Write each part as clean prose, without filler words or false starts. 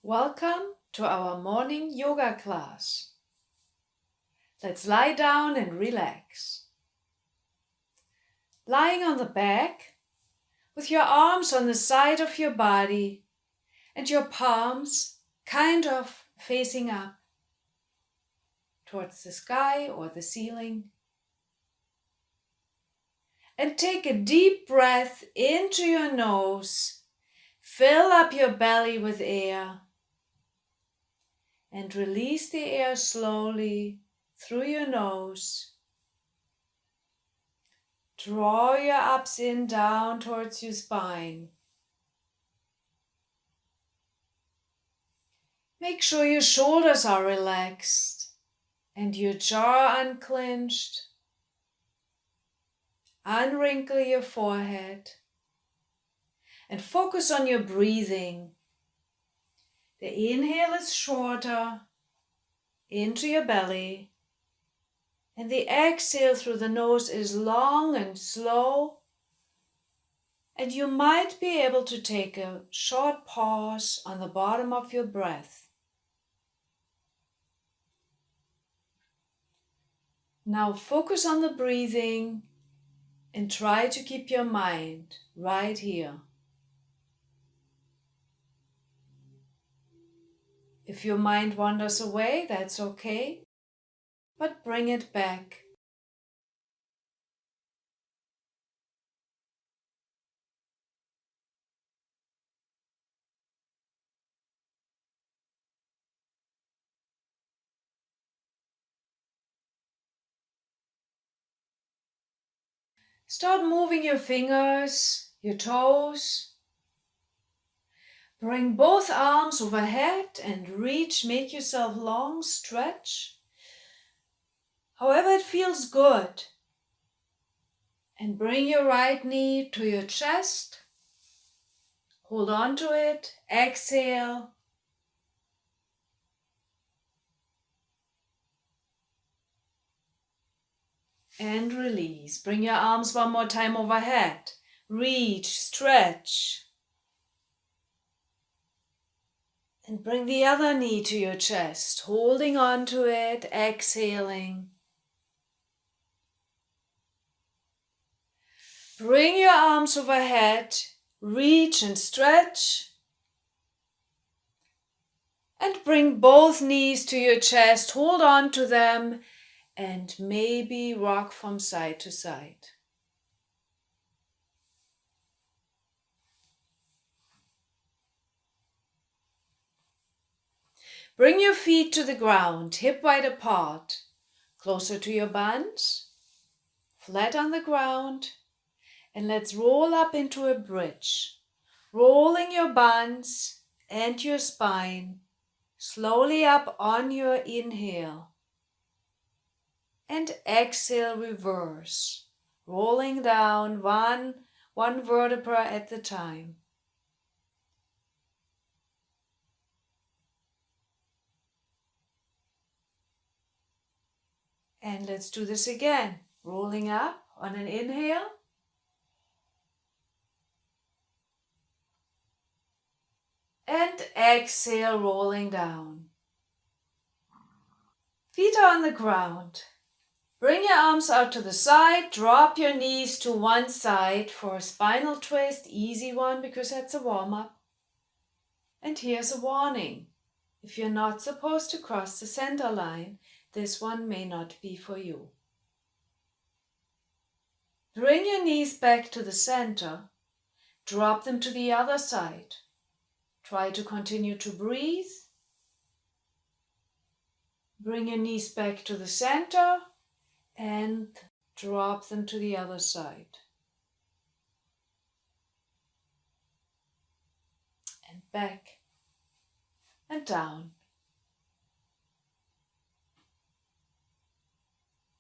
Welcome to our morning yoga class. Let's lie down and relax. Lying on the back, with your arms on the side of your body and your palms kind of facing up towards the sky or the ceiling. And take a deep breath into your nose. Fill up your belly with air. And release the air slowly through your nose. Draw your abs in down towards your spine. Make sure your shoulders are relaxed and your jaw unclenched. Unwrinkle your forehead and focus on your breathing. The inhale is shorter into your belly, and the exhale through the nose is long and slow. And you might be able to take a short pause on the bottom of your breath. Now focus on the breathing and try to keep your mind right here. If your mind wanders away, that's okay, but bring it back. Start moving your fingers, your toes. Bring both arms overhead and reach, make yourself long, stretch. However it feels good. And bring your right knee to your chest. Hold on to it, exhale. And release. Bring your arms one more time overhead. Reach, stretch. And bring the other knee to your chest, holding on to it, exhaling. Bring your arms overhead, reach and stretch. And bring both knees to your chest, hold on to them, and maybe rock from side to side. Bring your feet to the ground, hip wide apart, closer to your buns, flat on the ground, and let's roll up into a bridge, rolling your buns and your spine slowly up on your inhale, and exhale, reverse, rolling down one vertebra at a time. And let's do this again. Rolling up on an inhale. And exhale, rolling down. Feet are on the ground. Bring your arms out to the side. Drop your knees to one side for a spinal twist. Easy one because that's a warm-up. And here's a warning. If you're not supposed to cross the center line, this one may not be for you. Bring your knees back to the center. Drop them to the other side. Try to continue to breathe. Bring your knees back to the center and drop them to the other side. And back and down.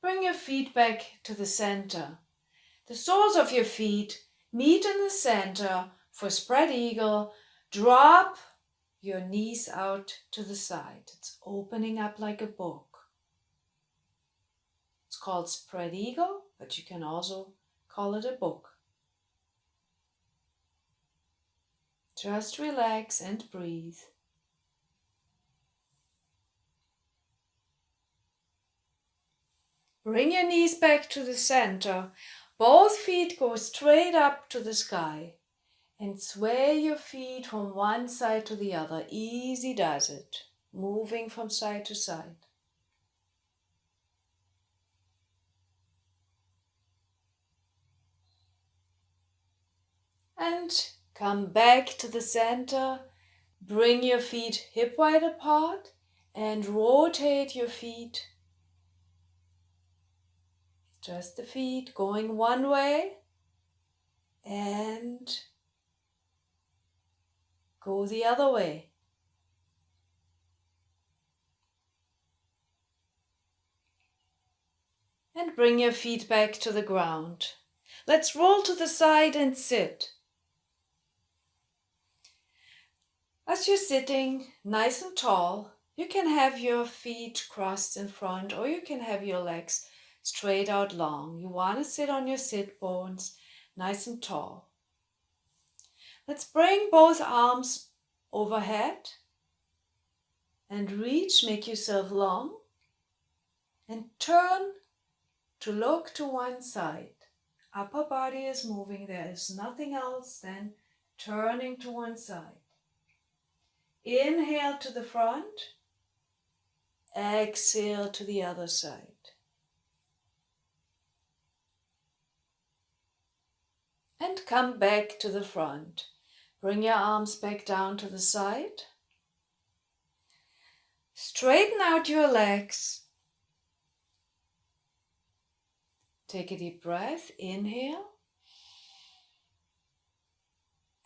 Bring your feet back to the center. The soles of your feet meet in the center for spread eagle. Drop your knees out to the side. It's opening up like a book. It's called spread eagle, but you can also call it a book. Just relax and breathe. Bring your knees back to the center. Both feet go straight up to the sky. And sway your feet from one side to the other. Easy does it. Moving from side to side. And come back to the center. Bring your feet hip wide apart and rotate your feet. Just the feet going one way and go the other way. And bring your feet back to the ground. Let's roll to the side and sit. As you're sitting nice and tall, you can have your feet crossed in front or you can have your legs straight out long. You want to sit on your sit bones nice and tall. Let's bring both arms overhead and reach, make yourself long and turn to look to one side. Upper body is moving, there is nothing else than turning to one side. Inhale to the front, exhale to the other side. And come back to the front. Bring your arms back down to the side. Straighten out your legs. Take a deep breath, inhale.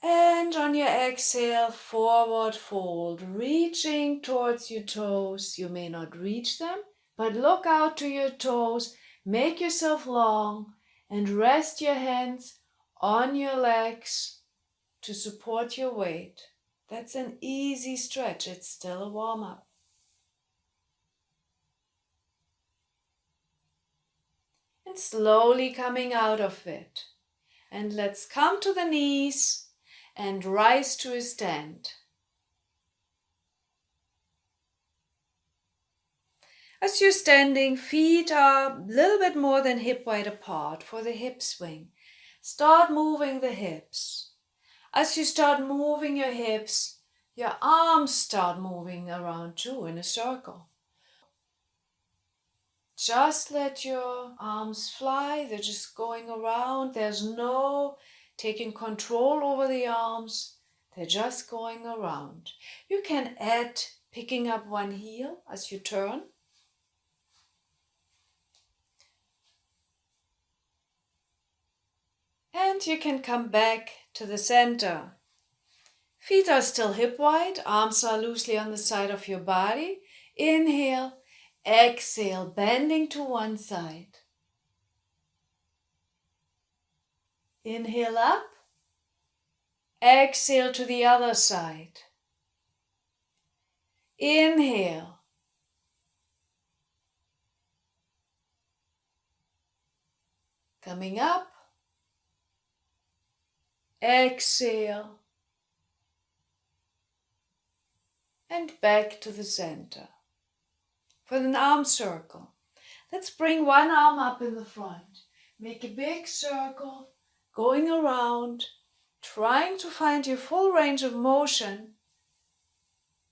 And on your exhale, forward fold, reaching towards your toes. You may not reach them, but look out to your toes. Make yourself long and rest your hands on your legs to support your weight. That's an easy stretch. It's still a warm-up. And slowly coming out of it. And let's come to the knees and rise to a stand. As you're standing, feet are a little bit more than hip wide apart for the hip swing. Start moving the hips. As you start moving your hips, your arms start moving around too in a circle. Just let your arms fly. They're just going around. There's no taking control over the arms. They're just going around. You can add picking up one heel as you turn. And you can come back to the center. Feet are still hip wide. Arms are loosely on the side of your body. Inhale. Exhale, bending to one side. Inhale up. Exhale to the other side. Inhale. Coming up. Exhale. And back to the center. For an arm circle. Let's bring one arm up in the front. Make a big circle, going around, trying to find your full range of motion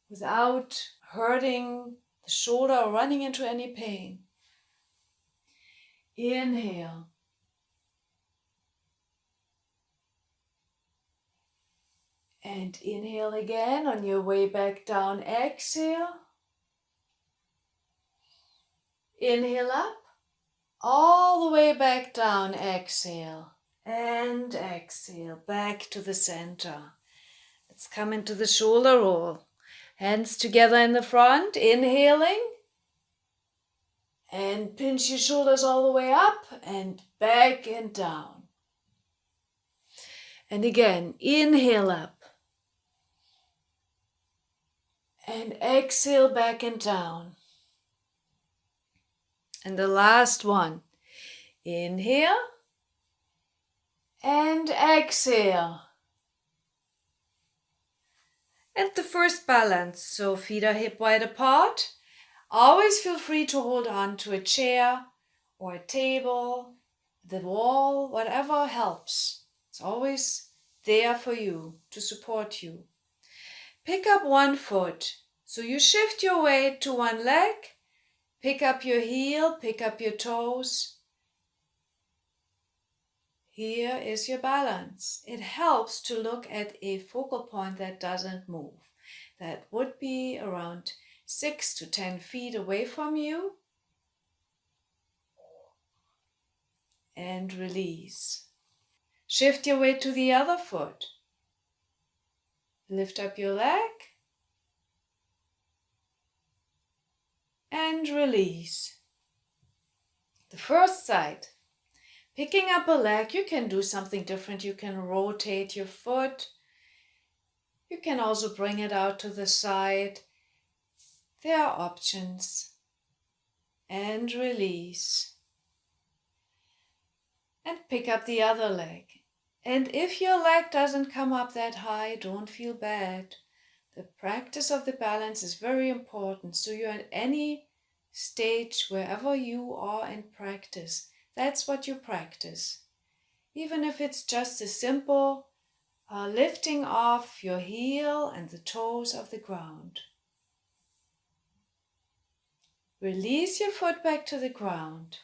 without hurting the shoulder or running into any pain. Inhale. And inhale again on your way back down. Exhale. Inhale up, all the way back down, exhale, and exhale, back to the center. Let's come into the shoulder roll. Hands together in the front, inhaling, and pinch your shoulders all the way up, and back and down. And again, inhale up, and exhale back and down. And the last one, inhale and exhale. And the first balance, so feet are hip wide apart. Always feel free to hold on to a chair or a table, the wall, whatever helps. It's always there for you to support you. Pick up one foot. So you shift your weight to one leg, pick up your heel, pick up your toes. Here is your balance. It helps to look at a focal point that doesn't move. That would be around 6 to 10 feet away from you. And release. Shift your weight to the other foot. Lift up your leg. And release. The first side. Picking up a leg, you can do something different. You can rotate your foot. You can also bring it out to the side. There are options. And release. And pick up the other leg. And if your leg doesn't come up that high, don't feel bad. The practice of the balance is very important. So you're at any stage, wherever you are in practice, that's what you practice. Even if it's just a simple lifting off your heel and the toes of the ground. Release your foot back to the ground.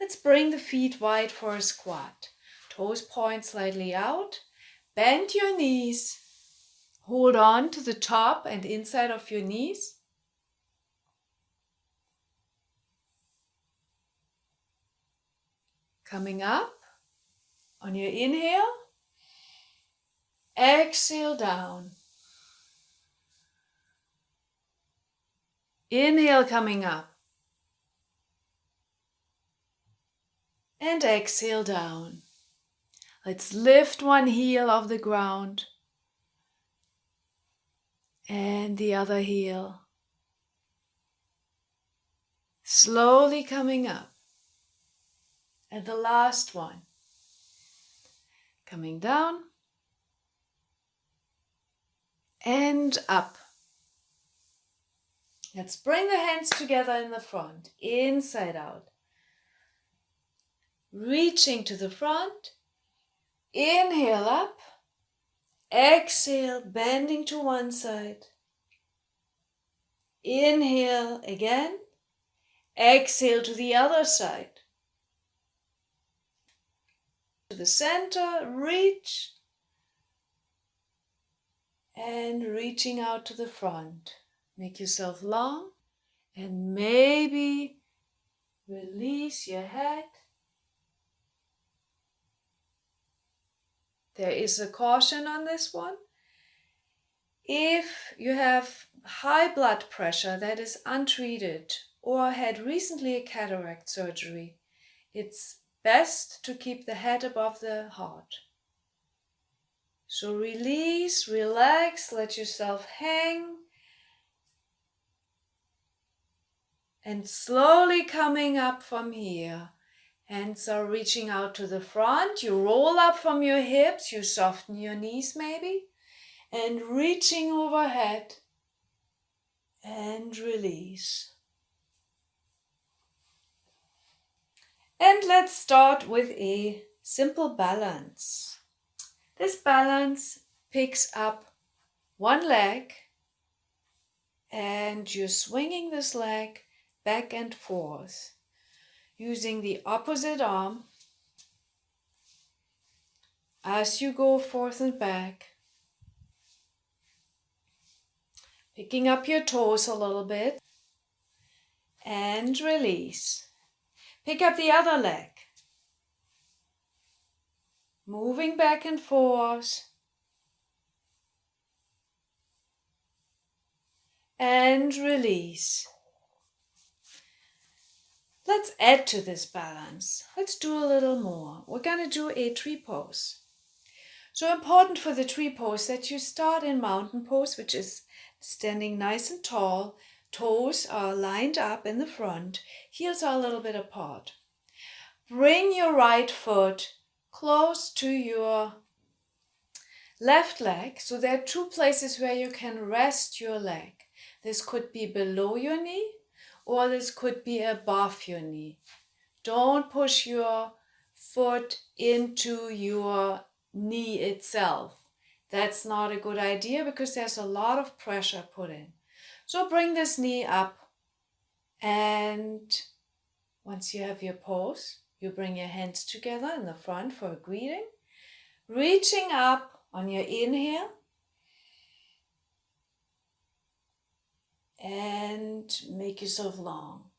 Let's bring the feet wide for a squat. Toes point slightly out. Bend your knees. Hold on to the top and inside of your knees. Coming up on your inhale. Exhale down. Inhale coming up. And exhale down. Let's lift one heel off the ground. And the other heel. Slowly coming up. And the last one. Coming down. And up. Let's bring the hands together in the front, inside out. Reaching to the front. Inhale up. Exhale, bending to one side. Inhale again. Exhale to the other side. To the center, reach. And reaching out to the front. Make yourself long and maybe release your head. There is a caution on this one. If you have high blood pressure that is untreated or had recently a cataract surgery, it's best to keep the head above the heart. So release, relax, let yourself hang. And slowly coming up from here. Hands are reaching out to the front. You roll up from your hips. You soften your knees maybe. And reaching overhead. And release. And let's start with a simple balance. This balance picks up one leg. And you're swinging this leg back and forth. Using the opposite arm as you go forth and back. Picking up your toes a little bit and release. Pick up the other leg. Moving back and forth. And release. Let's add to this balance. Let's do a little more. We're going to do a tree pose. So important for the tree pose that you start in mountain pose, which is standing nice and tall. Toes are lined up in the front. Heels are a little bit apart. Bring your right foot close to your left leg. So there are two places where you can rest your leg. This could be below your knee or this could be above your knee. Don't push your foot into your knee itself. That's not a good idea because there's a lot of pressure put in. So bring this knee up, and once you have your pose, you bring your hands together in the front for a greeting. Reaching up on your inhale and make yourself long.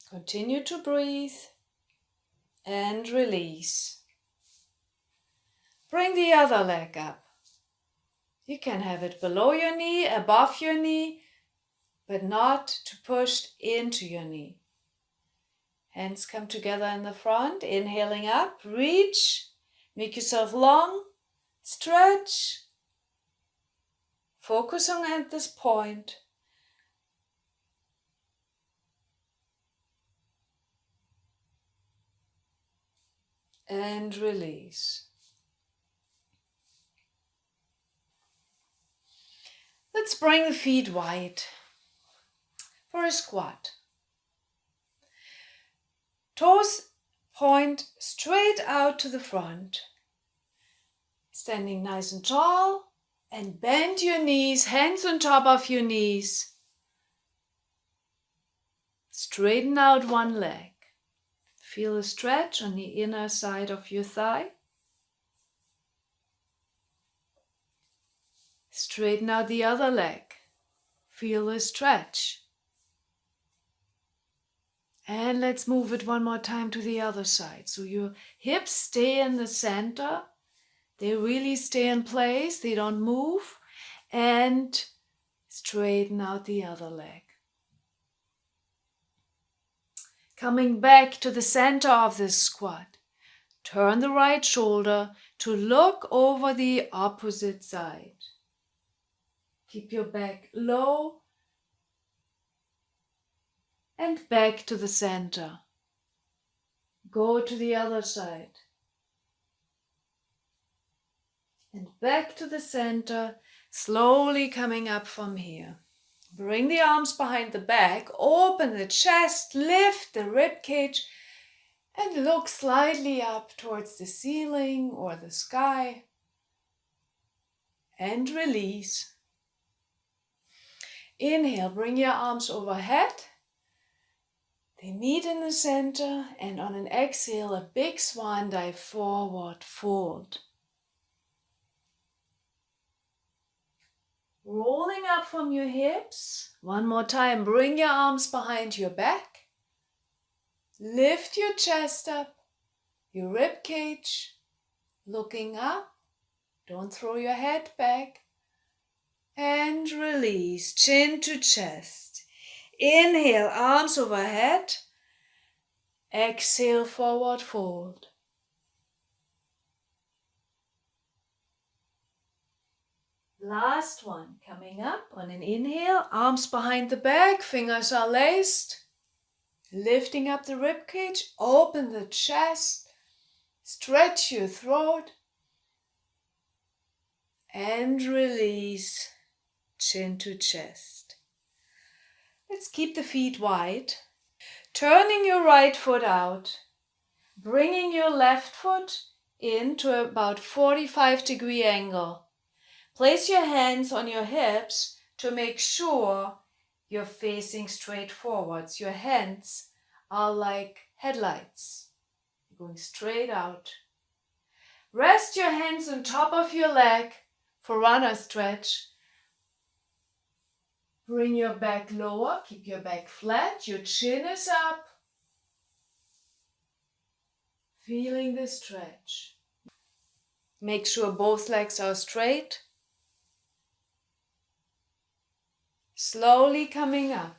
Continue to breathe and release. Bring the other leg up. You can have it below your knee, above your knee, but not to push into your knee. Hands come together in the front, inhaling up, reach, make yourself long, stretch. Focus on at this point. And release. Let's bring the feet wide for a squat. Toes point straight out to the front. Standing nice and tall, and bend your knees, hands on top of your knees. Straighten out one leg. Feel a stretch on the inner side of your thigh. Straighten out the other leg. Feel a stretch. And let's move it one more time to the other side. So your hips stay in the center. They really stay in place. They don't move. And straighten out the other leg. Coming back to the center of this squat. Turn the right shoulder to look over the opposite side. Keep your back low and back to the center. Go to the other side. And back to the center, slowly coming up from here. Bring the arms behind the back, open the chest, lift the rib cage, and look slightly up towards the ceiling or the sky. And release. Inhale, bring your arms overhead. They meet in the center, and on an exhale, a big swan dive forward fold. Rolling up from your hips. One more time, bring your arms behind your back. Lift your chest up, your rib cage, looking up. Don't throw your head back. And release, chin to chest. Inhale, arms overhead. Exhale, forward fold. Last one, coming up on an inhale, arms behind the back, fingers are laced. Lifting up the rib cage, open the chest, stretch your throat. And release, chin to chest. Let's keep the feet wide. Turning your right foot out. Bringing your left foot into about 45-degree angle. Place your hands on your hips to make sure you're facing straight forwards. Your hands are like headlights. You're going straight out. Rest your hands on top of your leg for runner stretch. Bring your back lower, keep your back flat, your chin is up. Feeling the stretch. Make sure both legs are straight. Slowly coming up.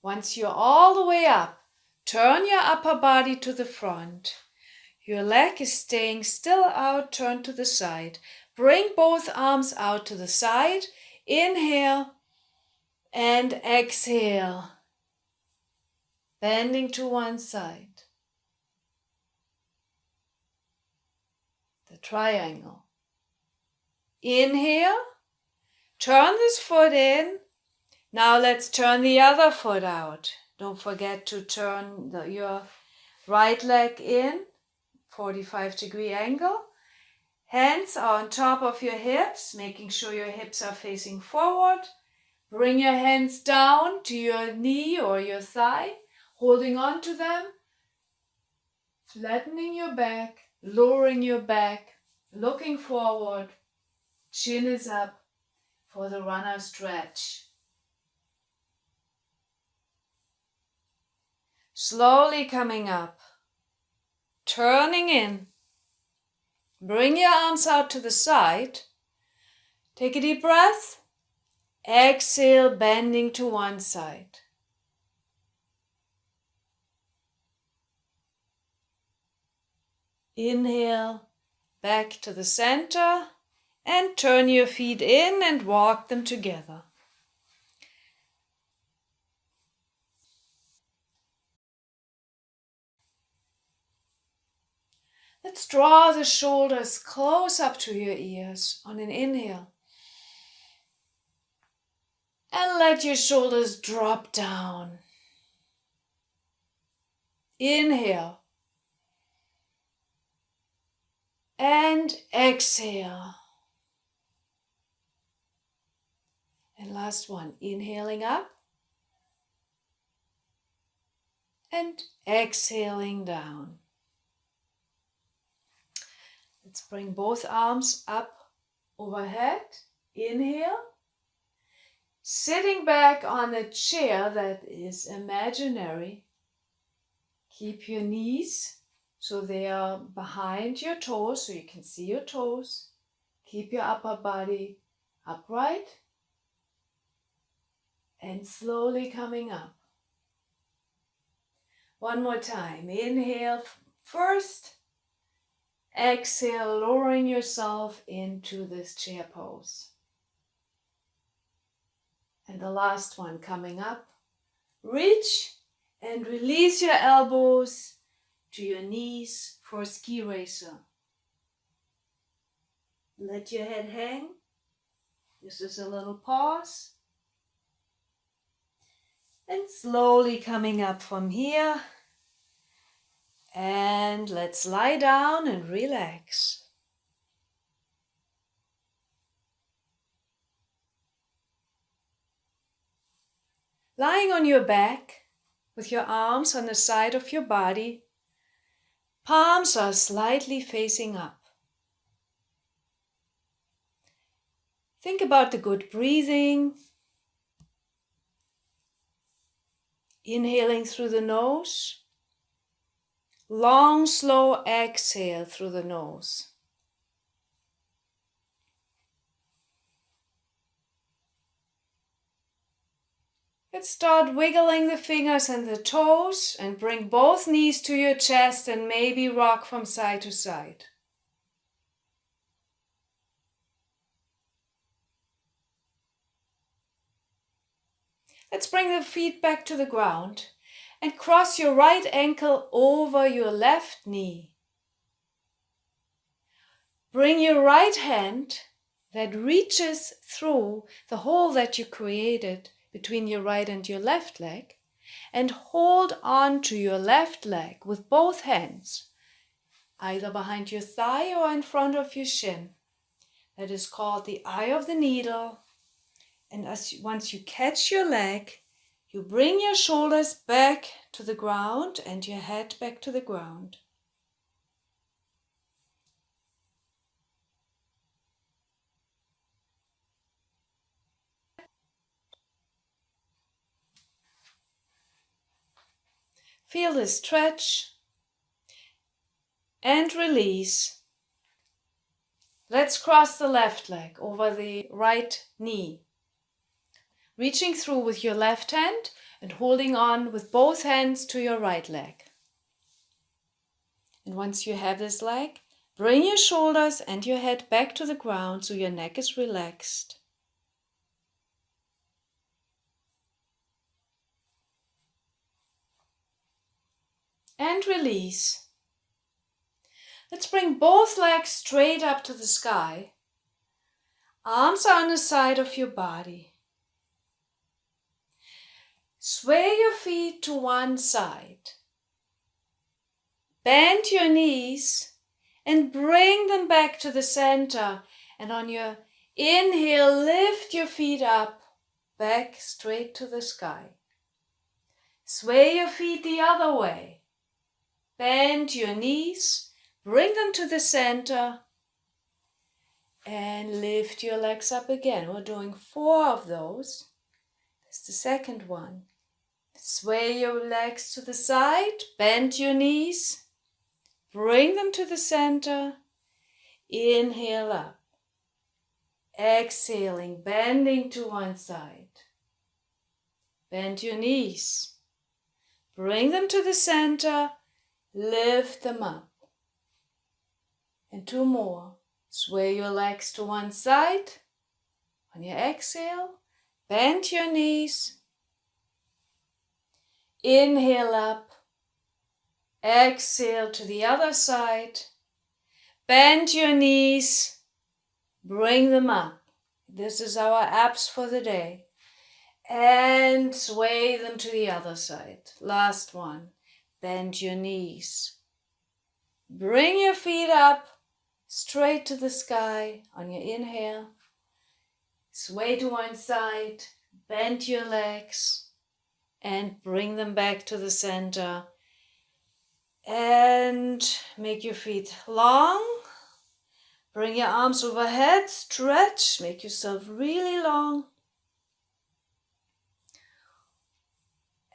Once you're all the way up, turn your upper body to the front. Your leg is staying still out, turn to the side. Bring both arms out to the side. Inhale and exhale. Bending to one side. The triangle. Inhale, turn this foot in. Now let's turn the other foot out. Don't forget to turn your right leg in, 45-degree angle. Hands are on top of your hips, making sure your hips are facing forward. Bring your hands down to your knee or your thigh, holding on to them, flattening your back, lowering your back, looking forward. Chin is up for the runner stretch. Slowly coming up, turning in. Bring your arms out to the side. Take a deep breath. Exhale, bending to one side. Inhale, back to the center, and turn your feet in and walk them together. Let's draw the shoulders close up to your ears on an inhale. And let your shoulders drop down. Inhale. And exhale. And last one, inhaling up. And exhaling down. Let's bring both arms up overhead. Inhale. Sitting back on a chair that is imaginary. Keep your knees so they are behind your toes so you can see your toes. Keep your upper body upright. And slowly coming up. One more time. Inhale first. Exhale, lowering yourself into this chair pose. And the last one coming up. Reach and release your elbows to your knees for a ski racer. Let your head hang. This is a little pause. And slowly coming up from here. And let's lie down and relax. Lying on your back with your arms on the side of your body, palms are slightly facing up. Think about the good breathing. Inhaling through the nose. Long, slow exhale through the nose. Let's start wiggling the fingers and the toes and bring both knees to your chest and maybe rock from side to side. Let's bring the feet back to the ground and cross your right ankle over your left knee. Bring your right hand that reaches through the hole that you created between your right and your left leg and hold on to your left leg with both hands, either behind your thigh or in front of your shin. That is called the eye of the needle. And once you catch your leg, you bring your shoulders back to the ground and your head back to the ground. Feel the stretch and release. Let's cross the left leg over the right knee. Reaching through with your left hand and holding on with both hands to your right leg. And once you have this leg, bring your shoulders and your head back to the ground so your neck is relaxed. And release. Let's bring both legs straight up to the sky. Arms are on the side of your body. Sway your feet to one side. Bend your knees and bring them back to the center. And on your inhale, lift your feet up, back straight to the sky. Sway your feet the other way. Bend your knees, bring them to the center, and lift your legs up again. We're doing 4 of those. That's the second one. Sway your legs to the side, bend your knees, bring them to the center, inhale up. Exhaling, bending to one side. Bend your knees, bring them to the center, lift them up. And 2 more. Sway your legs to one side. On your exhale, bend your knees. Inhale up. Exhale to the other side. Bend your knees. Bring them up. This is our abs for the day. And sway them to the other side. Last one. Bend your knees. Bring your feet up. Straight to the sky on your inhale. Sway to one side, bend your legs, and bring them back to the center. And make your feet long. Bring your arms overhead, stretch, make yourself really long.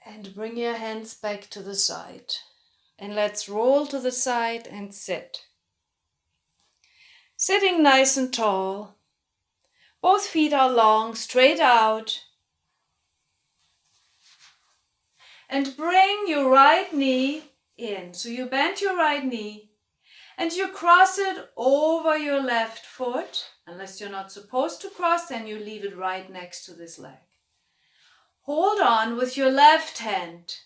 And bring your hands back to the side. And let's roll to the side and sit. Sitting nice and tall. Both feet are long, straight out. And bring your right knee in. So you bend your right knee and you cross it over your left foot. Unless you're not supposed to cross, then you leave it right next to this leg. Hold on with your left hand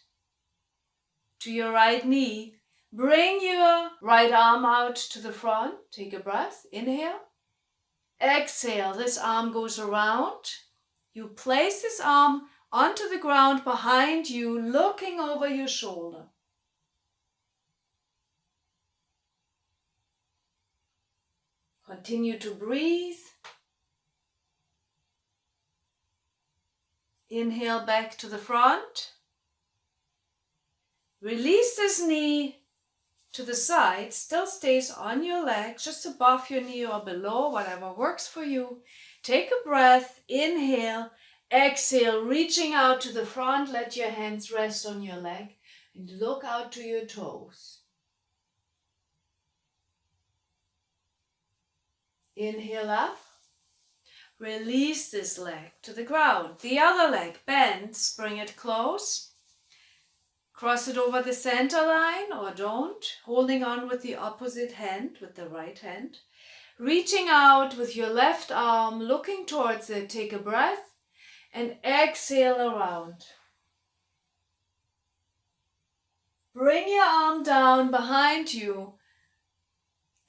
to your right knee. Bring your right arm out to the front. Take a breath. Inhale. Exhale. This arm goes around. You place this arm onto the ground behind you, looking over your shoulder. Continue to breathe. Inhale back to the front. Release this knee to the side, still stays on your leg, just above your knee or below, whatever works for you. Take a breath, inhale, exhale, reaching out to the front, let your hands rest on your leg and look out to your toes. Inhale up, release this leg to the ground. The other leg bends, bring it close. Cross it over the center line or don't, holding on with the opposite hand, with the right hand. Reaching out with your left arm, looking towards it. Take a breath and exhale around. Bring your arm down behind you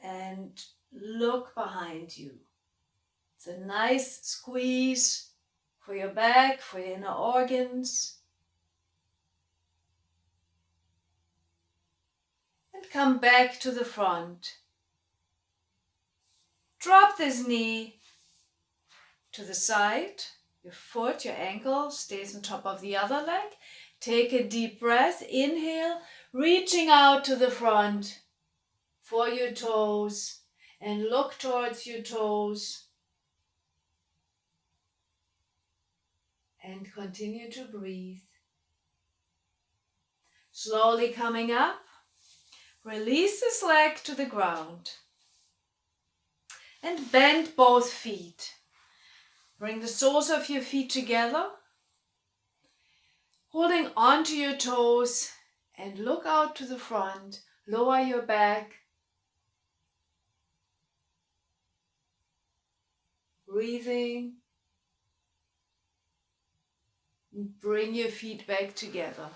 and look behind you. It's a nice squeeze for your back, for your inner organs. Come back to the front. Drop this knee to the side. Your foot, your ankle stays on top of the other leg. Take a deep breath. Inhale, reaching out to the front for your toes and look towards your toes. And continue to breathe. Slowly coming up. Release this leg to the ground and bend both feet. Bring the soles of your feet together, holding onto your toes and look out to the front. Lower your back. Breathing. Bring your feet back together.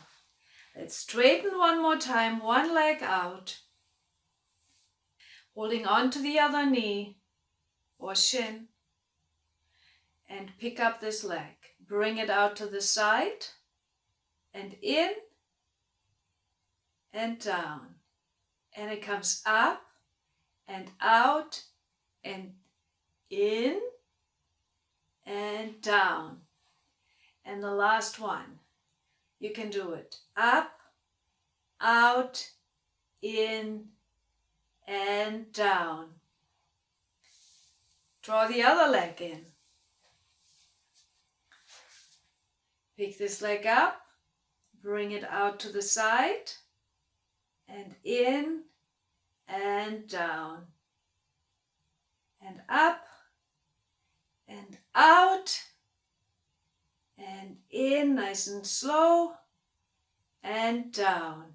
Let's straighten one more time, one leg out. Holding on to the other knee or shin. and pick up this leg. Bring it out to the side and in and down. And it comes up and out and in and down. And the last one, you can do it up, out, in and down. Draw the other leg in. Pick this leg up, bring it out to the side and in and down and up and out and in, nice and slow, and down.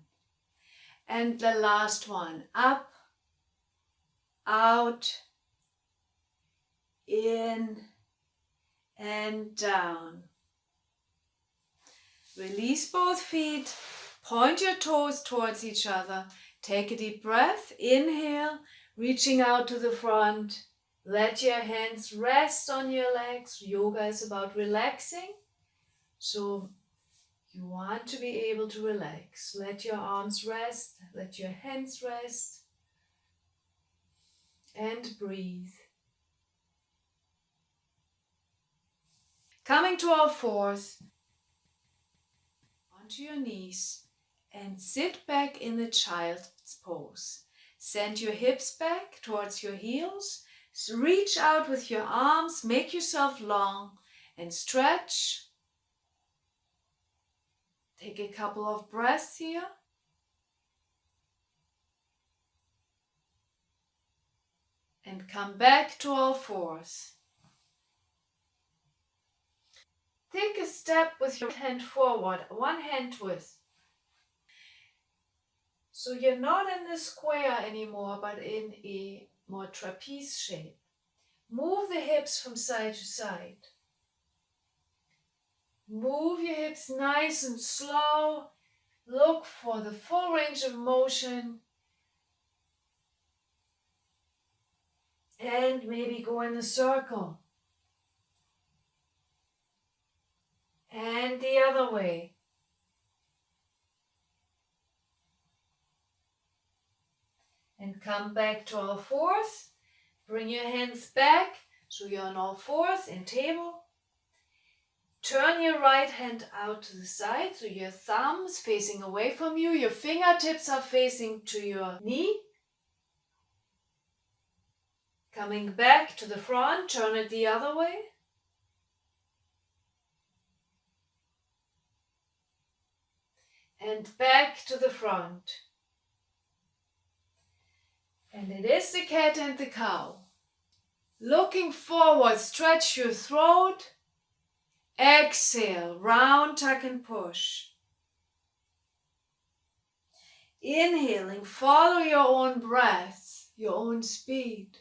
And the last one, up, out, in and down. Release both feet, point your toes towards each other, take a deep breath, inhale, reaching out to the front. Let your hands rest on your legs. Yoga is about relaxing, so you want to be able to relax. Let your arms rest, let your hands rest, and breathe. Coming to all fours, onto your knees, and sit back in the child's pose. Send your hips back towards your heels. Reach out with your arms, make yourself long, and stretch. Take a couple of breaths here. And come back to all fours. Take a step with your hand forward, one hand twist. So you're not in the square anymore, but in a more trapeze shape. Move the hips from side to side. Move your hips nice and slow. Look for the full range of motion. And maybe go in a circle. And the other way. And come back to all fours. Bring your hands back so you're on all fours in table. Turn your right hand out to the side so your thumb's facing away from you. Your fingertips are facing to your knee. Coming back to the front, turn it the other way. And back to the front. And it is the cat and the cow. Looking forward, stretch your throat. Exhale, round, tuck and push. Inhaling, follow your own breath, your own speed.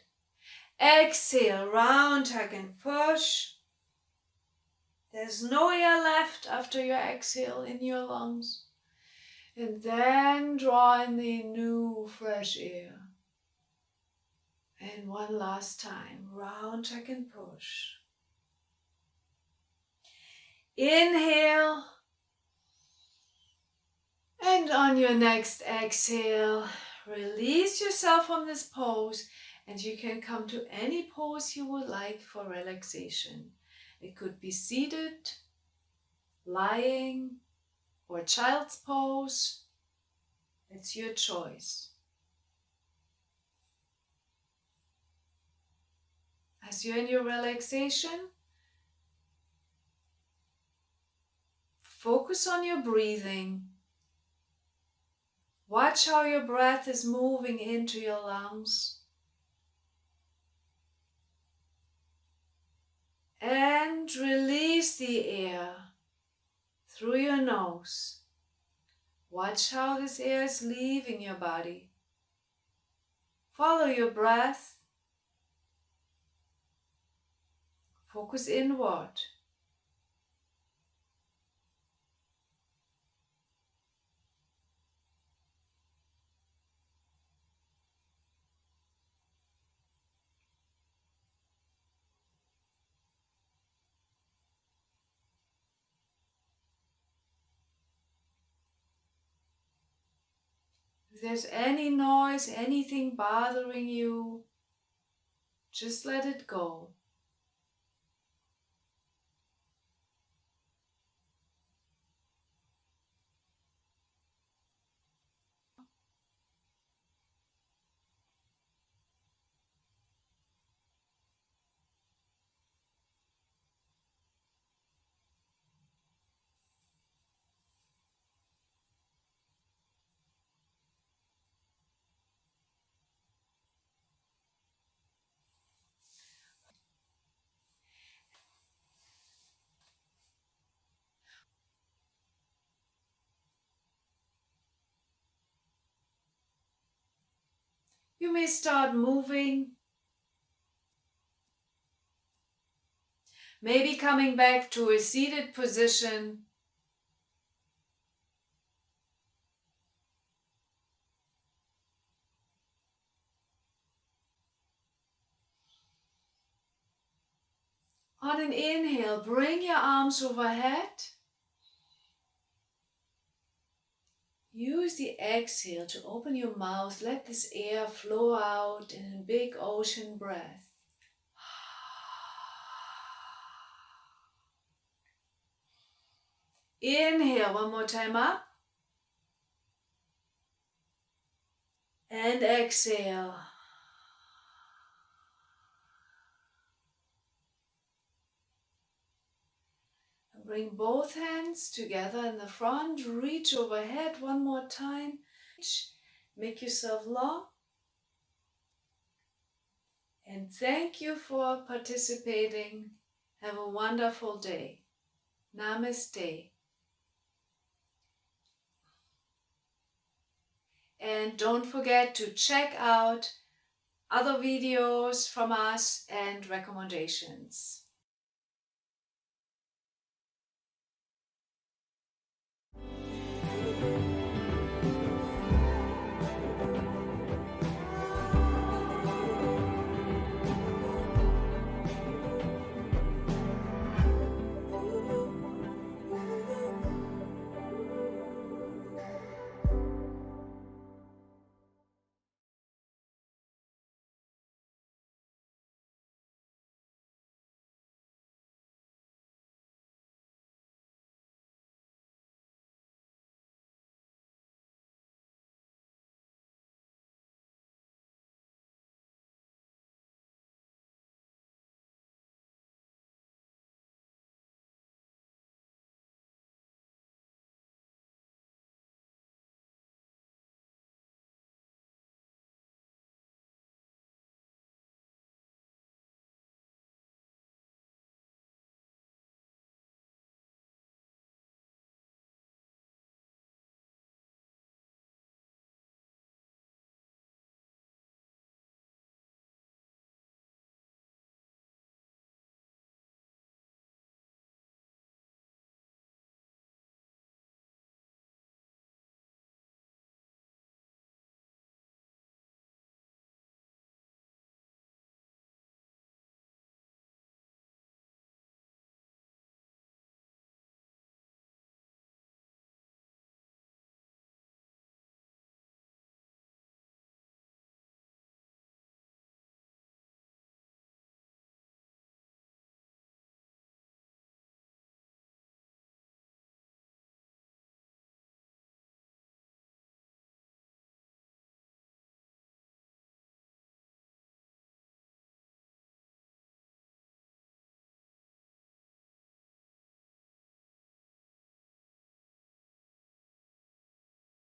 Exhale, round, tuck and push. There's no air left after your exhale in your lungs. And then draw in the new fresh air. And one last time, round, tuck and push. Inhale. And on your next exhale, release yourself from this pose and you can come to any pose you would like for relaxation. It could be seated, lying, or child's pose. It's your choice. As you're in your relaxation, focus on your breathing. Watch how your breath is moving into your lungs. And release the air through your nose. Watch how this air is leaving your body. Follow your breath. Focus inward. If there's any noise, anything bothering you, just let it go. You may start moving, maybe coming back to a seated position. On an inhale, bring your arms overhead. Use the exhale to open your mouth. Let this air flow out in a big ocean breath. Inhale one more time up. And exhale. Bring both hands together in the front. Reach overhead one more time. Make yourself long. And thank you for participating. Have a wonderful day. Namaste. And don't forget to check out other videos from us and recommendations.